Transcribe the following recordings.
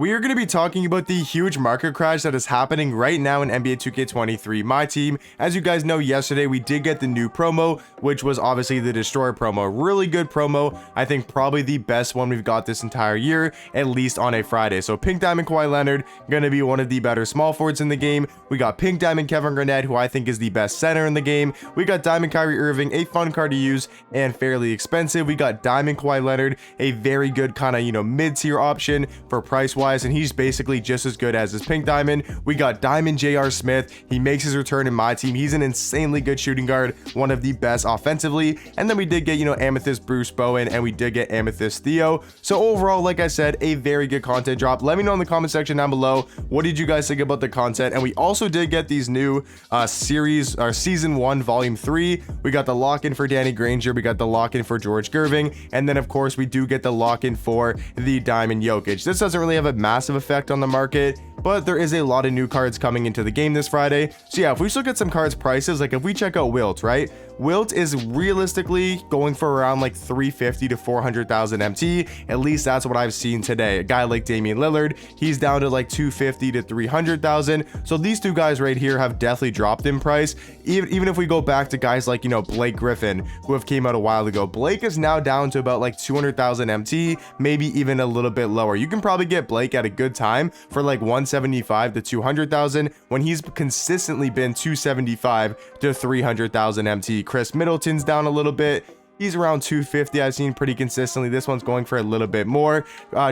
We are going to be talking about the huge market crash that is happening right now in NBA 2K23 Myteam. As you guys know, yesterday we did get the new promo, which was obviously the Destroyer promo. Really good promo. I think probably the best one we've got this entire year, at least on a Friday. So Pink Diamond Kawhi Leonard, going to be one of the better small forwards in the game. We got Pink Diamond Kevin Garnett, who I think is the best center in the game. We got Diamond Kyrie Irving, a fun card to use and fairly expensive. We got Diamond Kawhi Leonard, a very good kind of, mid-tier option for price-wise, and he's basically just as good as his Pink Diamond. We got Diamond J.R. Smith. He makes his return in my team. He's an insanely good shooting guard, one of the best offensively. And then we did get, Amethyst Bruce Bowen, and we did get Amethyst Theo. So overall, like I said, a very good content drop. Let me know in the comment section down below, what did you guys think about the content? And we also did get these new series, or season 1 volume 3. We got the lock-in for Danny Granger. We got the lock-in for George Gerving. And then of course we do get the lock-in for the Diamond Jokic. This doesn't really have a massive effect on the market, but there is a lot of new cards coming into the game this Friday. So yeah, if we just look at some cards prices, like if we check out Wilt, right? Wilt is realistically going for around like 350 to 400,000 MT. At least that's what I've seen today. A guy like Damian Lillard, he's down to like 250 to 300,000. So these two guys right here have definitely dropped in price. Even if we go back to guys like, Blake Griffin, who have came out a while ago, Blake is now down to about like 200,000 MT, maybe even a little bit lower. You can probably get Blake at a good time for like 175 to 200,000 when he's consistently been 275 to 300,000 MT. Chris Middleton's down a little bit. He's around 250. I've seen pretty consistently. This one's going for a little bit more.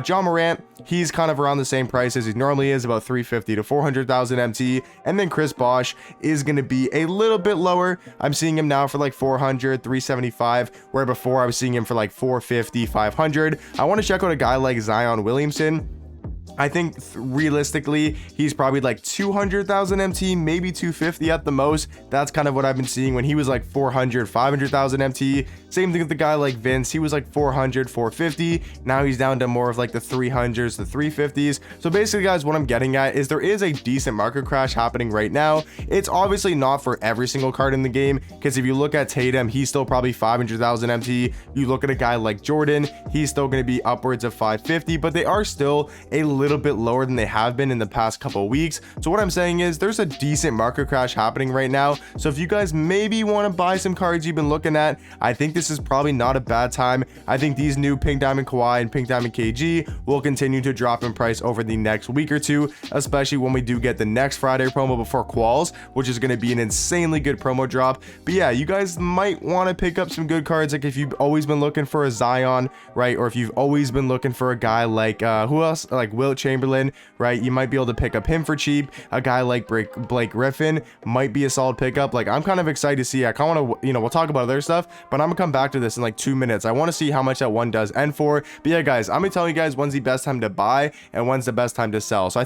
John Morant, he's kind of around the same price as he normally is, about 350 to 400,000 MT. And then Chris Bosh is going to be a little bit lower. I'm seeing him now for like 400, 375, where before I was seeing him for like 450, 500. I want to check out a guy like Zion Williamson. I think realistically, he's probably like 200,000 MT, maybe 250 at the most. That's kind of what I've been seeing when he was like 400, 500,000 MT. Same thing with the guy like Vince. He was like 400, 450. Now he's down to more of like the 300s, the 350s. So basically, guys, what I'm getting at is there is a decent market crash happening right now. It's obviously not for every single card in the game, because if you look at Tatum, he's still probably 500,000 MT. You look at a guy like Jordan, he's still going to be upwards of 550, but they are still a little bit lower than they have been in the past couple weeks. So what I'm saying is there's a decent market crash happening right now. So if you guys maybe want to buy some cards you've been looking at, I think this is probably not a bad time. I think these new Pink Diamond Kawhi and Pink Diamond KG will continue to drop in price over the next week or two, especially when we do get the next Friday promo before Quals, which is going to be an insanely good promo drop. But yeah, you guys might want to pick up some good cards, like if you've always been looking for a Zion, right? Or if you've always been looking for a guy like who else, like Wilt Chamberlain, right? You might be able to pick up him for cheap. A guy like Blake Griffin might be a solid pickup. Like, I'm kind of excited to see. I kind of want to, we'll talk about other stuff, but I'm gonna come back to this in like 2 minutes. I want to see how much that one does end for. But yeah, guys, I'm gonna tell you guys when's the best time to buy and when's the best time to sell. So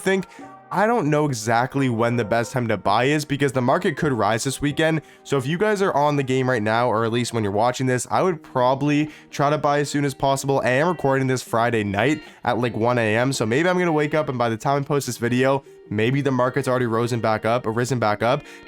I don't know exactly when the best time to buy is, because the market could rise this weekend. So if you guys are on the game right now, or at least when you're watching this, I would probably try to buy as soon as possible. I am recording this Friday night at like 1 a.m. So maybe I'm going to wake up, and by the time I post this video, maybe the market's already risen back up.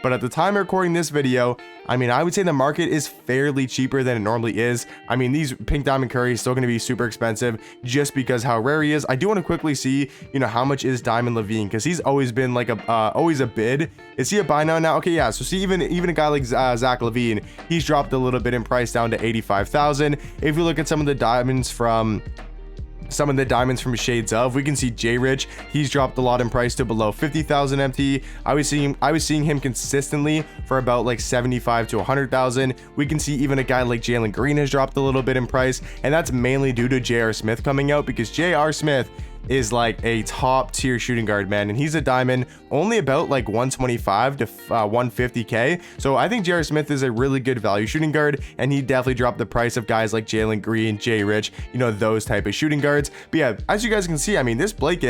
But at the time of recording this video, I would say the market is fairly cheaper than it normally is. These Pink Diamond Curry is still going to be super expensive just because how rare he is. I do want to quickly see, how much is Diamond Levine, because he's always been like always a bid. Is he a buy now? Okay, yeah. So see, even a guy like Zach Levine, he's dropped a little bit in price down to 85,000. If you look at some of the diamonds from Shades of, we can see J Rich, he's dropped a lot in price to below 50,000 MT. I was seeing him consistently for about like 75 to 100,000. We can see even a guy like Jalen Green has dropped a little bit in price, and that's mainly due to J.R. Smith coming out, because J.R. Smith is like a top tier shooting guard, man, and he's a diamond, only about like 125 to 150k. So I think J.R. Smith is a really good value shooting guard, and he definitely dropped the price of guys like Jalen Green, J Rich, those type of shooting guards. But yeah, as you guys can see, this Blake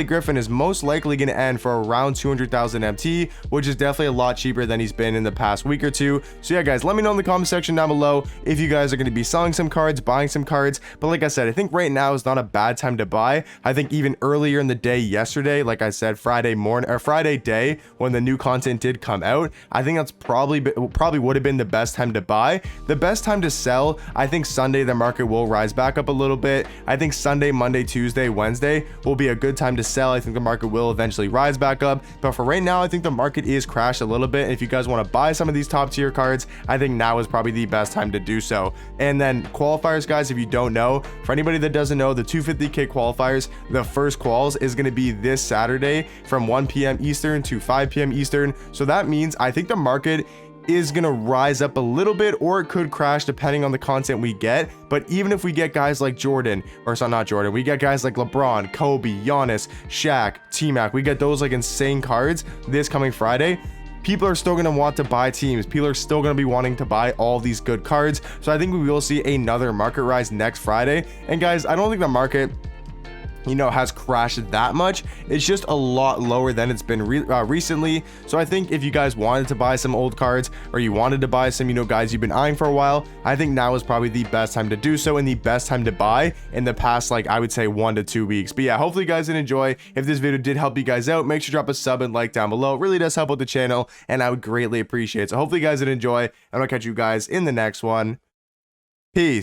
Griffin is most likely going to end for around 200,000 MT, which is definitely a lot cheaper than he's been in the past week or two. So yeah, guys, let me know in the comment section down below if you guys are going to be selling some cards, buying some cards. But like I said, I think right now is not a bad time to buy. I think even earlier in the day yesterday, like I said, Friday morning or Friday day when the new content did come out, I think that's probably would have been the best time to buy. The best time to sell, I think Sunday the market will rise back up a little bit. I think Sunday, Monday, Tuesday, Wednesday will be a good time to sell. I think the market will eventually rise back up, but for right now I think the market is crashed a little bit. And if you guys want to buy some of these top tier cards, I think now is probably the best time to do so. And then qualifiers, guys, if you don't know, for anybody that doesn't know, the 250k qualifiers, the first quals is going to be this Saturday from 1 p.m. Eastern to 5 p.m. Eastern. So that means I think the market is gonna rise up a little bit, or it could crash depending on the content we get. But even if we get guys like Jordan, or sorry, not Jordan, we get guys like LeBron, Kobe, Giannis, Shaq, T-Mac, we get those like insane cards this coming Friday, people are still going to want to buy teams. People are still going to be wanting to buy all these good cards. So I think we will see another market rise next Friday. And guys, I don't think the market, you know, has crashed that much. It's just a lot lower than it's been recently. So I think if you guys wanted to buy some old cards, or you wanted to buy some, you know, guys you've been eyeing for a while, I think now is probably the best time to do so, and the best time to buy in the past, like I would say 1 to 2 weeks. But yeah, hopefully you guys did enjoy. If this video did help you guys out, make sure to drop a sub and like down below. It really does help with the channel, and I would greatly appreciate it. So hopefully you guys did enjoy, and I'll catch you guys in the next one. Peace.